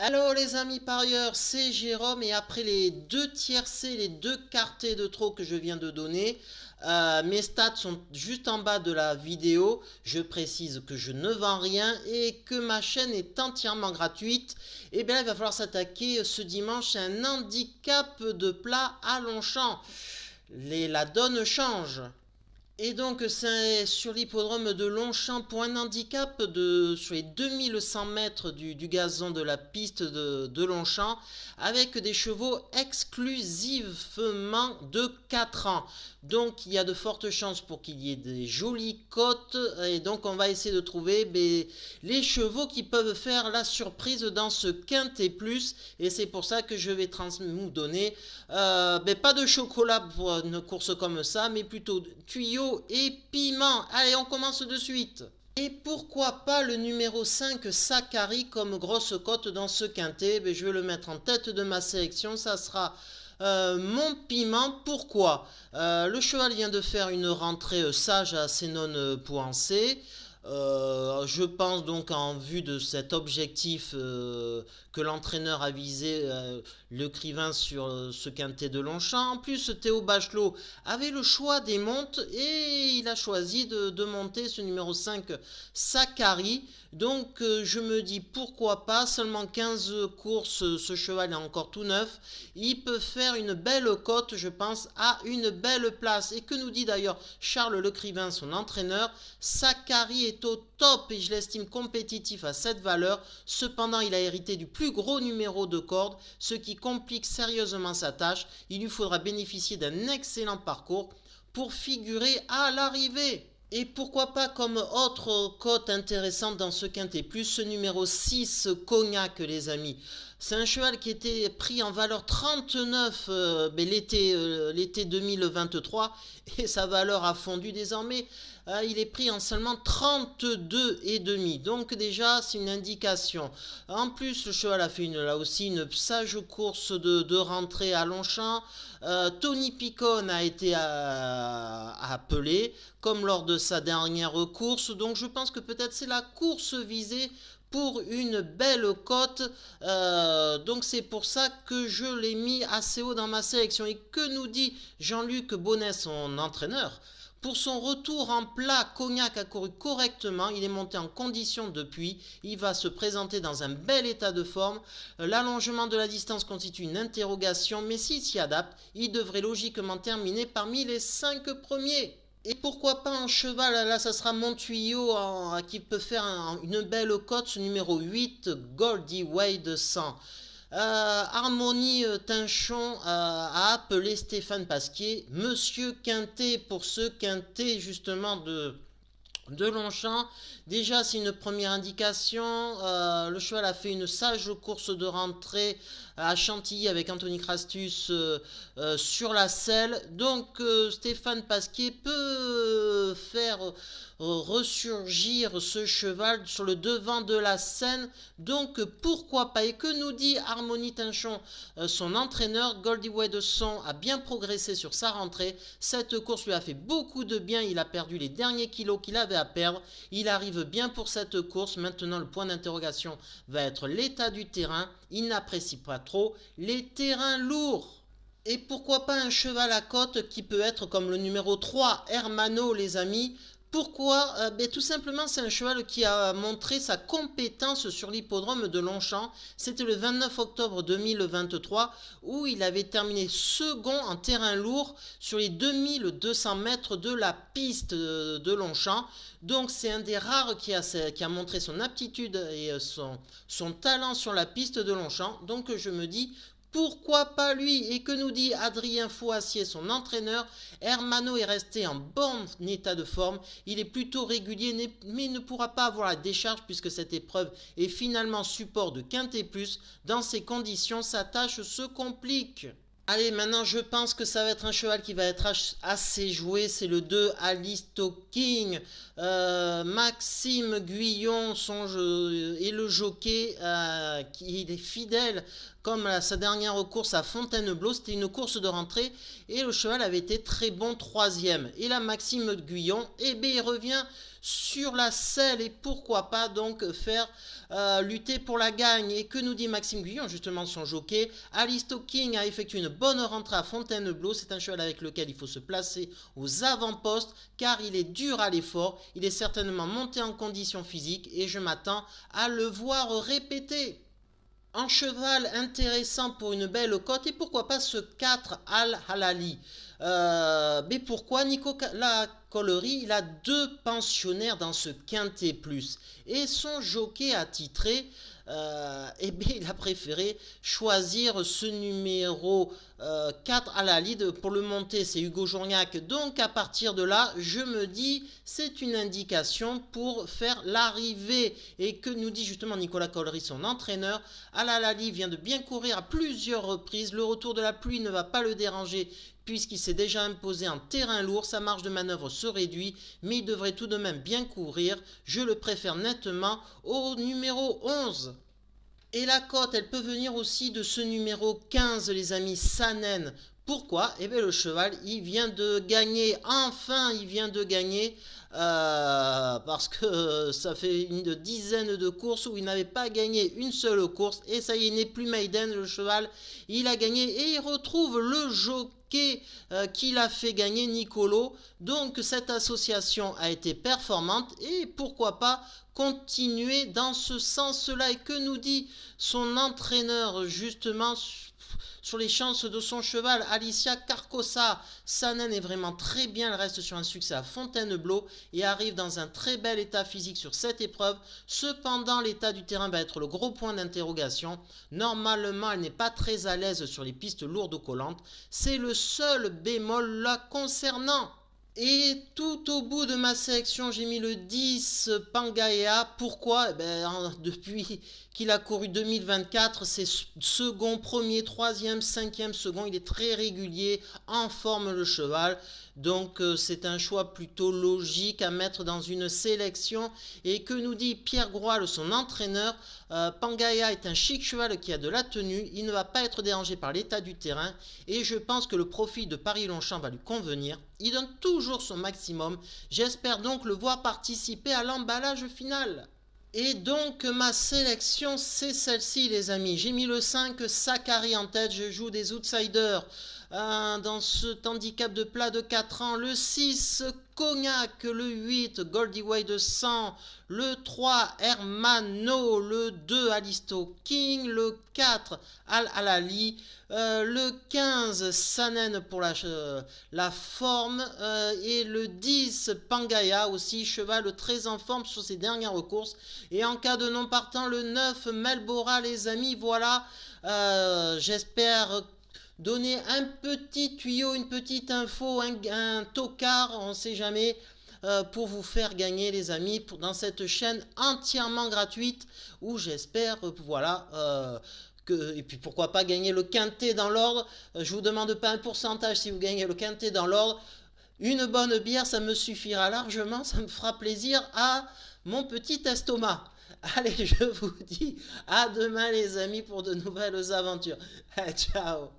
Hello les amis parieurs, c'est Jérôme et après les deux tiercés, les deux quartés de trop que je viens de donner, mes stats sont juste en bas de la vidéo. Je précise que je ne vends rien et que ma chaîne est entièrement gratuite. Et bien là, il va falloir s'attaquer ce dimanche à un handicap de plat à Longchamp. La donne change. Et donc c'est sur l'hippodrome de Longchamp pour un handicap sur les 2100 mètres du gazon de la piste de Longchamp avec des chevaux exclusivement de 4 ans. Donc il y a de fortes chances pour qu'il y ait des jolies cotes et donc on va essayer de trouver les chevaux qui peuvent faire la surprise dans ce quintet plus et c'est pour ça que je vais vous donner pas de chocolat pour une course comme ça mais plutôt tuyaux et piment. Allez, on commence de suite. Et pourquoi pas le numéro 5 Sakari comme grosse cote dans ce quintet? Je vais le mettre en tête de ma sélection. Ça sera mon piment. Pourquoi? Le cheval vient de faire une rentrée sage à Sénone Pouancé. Je pense donc en vue de cet objectif que l'entraîneur a visé le Crivin sur ce quintet de Longchamp. En plus, Théo Bachelot avait le choix des montes et il a choisi de monter ce numéro 5 Sakari. Donc je me dis pourquoi pas, seulement 15 courses, ce cheval est encore tout neuf. Il peut faire une belle cote, je pense, à une belle place. Et que nous dit d'ailleurs Charles Lecrivain, son entraîneur? Sakari est au top et je l'estime compétitif à cette valeur. Cependant, il a hérité du plus gros numéro de corde, ce qui complique sérieusement sa tâche. Il lui faudra bénéficier d'un excellent parcours pour figurer à l'arrivée. Et pourquoi pas comme autre cote intéressante dans ce quintet plus, ce numéro 6 Cognac les amis. C'est un cheval qui était pris en valeur 39 l'été 2023 et sa valeur a fondu désormais. Il est pris en seulement 32,5. Donc déjà c'est une indication. En plus le cheval a fait là aussi une sage course de rentrée à Longchamp. Tony Picon a été appelé comme lors de sa dernière course. Donc je pense que peut-être c'est la course visée pour une belle cote. Donc c'est pour ça que je l'ai mis assez haut dans ma sélection. Et que nous dit Jean-Luc Bonnet, son entraîneur? Pour son retour en plat, Cognac a couru correctement, il est monté en condition depuis, il va se présenter dans un bel état de forme. L'allongement de la distance constitue une interrogation, mais s'il s'y adapte, il devrait logiquement terminer parmi les 5 premiers. Et pourquoi pas un cheval, là ça sera mon tuyau qui peut faire une belle cote, ce numéro 8, Goldie Wade 100. Harmonie Tinchon a appelé Stéphane Pasquier Monsieur Quintet pour ce quintet justement de Longchamp. Déjà c'est une première indication. Le cheval a fait une sage course de rentrée à Chantilly avec Anthony Crastus sur la selle. Donc Stéphane Pasquier peut faire ressurgir ce cheval sur le devant de la scène. Donc pourquoi pas? Et que nous dit Harmonie Tinchon, son entraîneur? Goldie Wedson a bien progressé sur sa rentrée. Cette course lui a fait beaucoup de bien. Il a perdu les derniers kilos qu'il avait à perdre. Il arrive bien pour cette course. Maintenant le point d'interrogation va être l'état du terrain. Il n'apprécie pas trop les terrains lourds. Et pourquoi pas un cheval à côte qui peut être comme le numéro 3 Hermano les amis? Pourquoi? Tout simplement c'est un cheval qui a montré sa compétence sur l'hippodrome de Longchamp. C'était le 29 octobre 2023 où il avait terminé second en terrain lourd sur les 2200 mètres de la piste de Longchamp. Donc c'est un des rares qui a montré son aptitude et son talent sur la piste de Longchamp. Donc je me dis pourquoi pas lui? Et que nous dit Adrien Fouassier, son entraîneur? Hermano est resté en bon état de forme. Il est plutôt régulier, mais ne pourra pas avoir la décharge puisque cette épreuve est finalement support de Quintet Plus. Dans ces conditions, sa tâche se complique. Allez, maintenant je pense que ça va être un cheval qui va être assez joué. C'est le 2 Alice Talking. Maxime Guyon est le jockey qui est fidèle comme à sa dernière course à Fontainebleau. C'était une course de rentrée et le cheval avait été très bon troisième. Et là Maxime Guyon, il revient sur la selle et pourquoi pas donc faire lutter pour la gagne. Et que nous dit Maxime Guyon, justement son jockey? Alisto King a effectué une bonne rentrée à Fontainebleau. C'est un cheval avec lequel il faut se placer aux avant-postes car il est dur à l'effort. Il est certainement monté en condition physique et je m'attends à le voir répéter. Un cheval intéressant pour une belle cote et pourquoi pas ce 4 Al-Halali. Mais pourquoi Nicolas Collery, il a 2 pensionnaires dans ce quintet plus et son jockey attitré, eh bien, il a préféré choisir ce numéro 4 à la lead pour le monter, c'est Hugo Journiac. Donc à partir de là, je me dis, c'est une indication pour faire l'arrivée. Et que nous dit justement Nicolas Collery, son entraîneur? Al-Halali vient de bien courir à plusieurs reprises. Le retour de la pluie ne va pas le déranger puisqu'il s'est déjà imposé en terrain lourd, sa marge de manœuvre se réduit, mais il devrait tout de même bien courir. Je le préfère nettement au numéro 11. Et la cote, elle peut venir aussi de ce numéro 15, les amis, Sanen. Pourquoi? Eh bien, le cheval, il vient de gagner, enfin, il vient de gagner, parce que ça fait une dizaine de courses où il n'avait pas gagné une seule course, et ça y est, il n'est plus maiden, le cheval, il a gagné, et il retrouve le jockey qu'il a fait gagner, Nicolo. Donc, cette association a été performante, et pourquoi pas continuer dans ce sens-là. Et que nous dit son entraîneur justement sur les chances de son cheval? Alicia Carcosa. Sanen est vraiment très bien, elle reste sur un succès à Fontainebleau et arrive dans un très bel état physique sur cette épreuve. Cependant, l'état du terrain va être le gros point d'interrogation. Normalement, elle n'est pas très à l'aise sur les pistes lourdes ou collantes. C'est le seul bémol là concernant. Et tout au bout de ma sélection, j'ai mis le 10 Pangaea. Pourquoi? Depuis qu'il a couru 2024, c'est second, premier, troisième, cinquième, second. Il est très régulier, en forme le cheval. Donc c'est un choix plutôt logique à mettre dans une sélection. Et que nous dit Pierre Groile, son entraîneur? Pangaea est un chic cheval qui a de la tenue. Il ne va pas être dérangé par l'état du terrain. Et je pense que le profil de Paris-Longchamp va lui convenir. Il donne toujours son maximum. J'espère donc le voir participer à l'emballage final. Et donc ma sélection c'est celle-ci les amis. J'ai mis le 5 Sakari en tête, je joue des outsiders. Dans ce handicap de plat de 4 ans, le 6 Cognac, le 8 Goldie Way de 100, le 3 Hermano, le 2 Alisto King, le 4 Al-Halali, le 15 Sanen pour la forme et le 10 Pangaea aussi, cheval très en forme sur ses dernières courses. Et en cas de non partant, le 9 Melbora les amis. Voilà, j'espère donner un petit tuyau, une petite info, un tocard, on ne sait jamais, pour vous faire gagner les amis dans cette chaîne entièrement gratuite où j'espère, voilà, et puis pourquoi pas gagner le quintet dans l'ordre. Je vous demande pas un pourcentage si vous gagnez le quintet dans l'ordre. Une bonne bière, ça me suffira largement, ça me fera plaisir à mon petit estomac. Allez, je vous dis à demain les amis pour de nouvelles aventures. Ciao.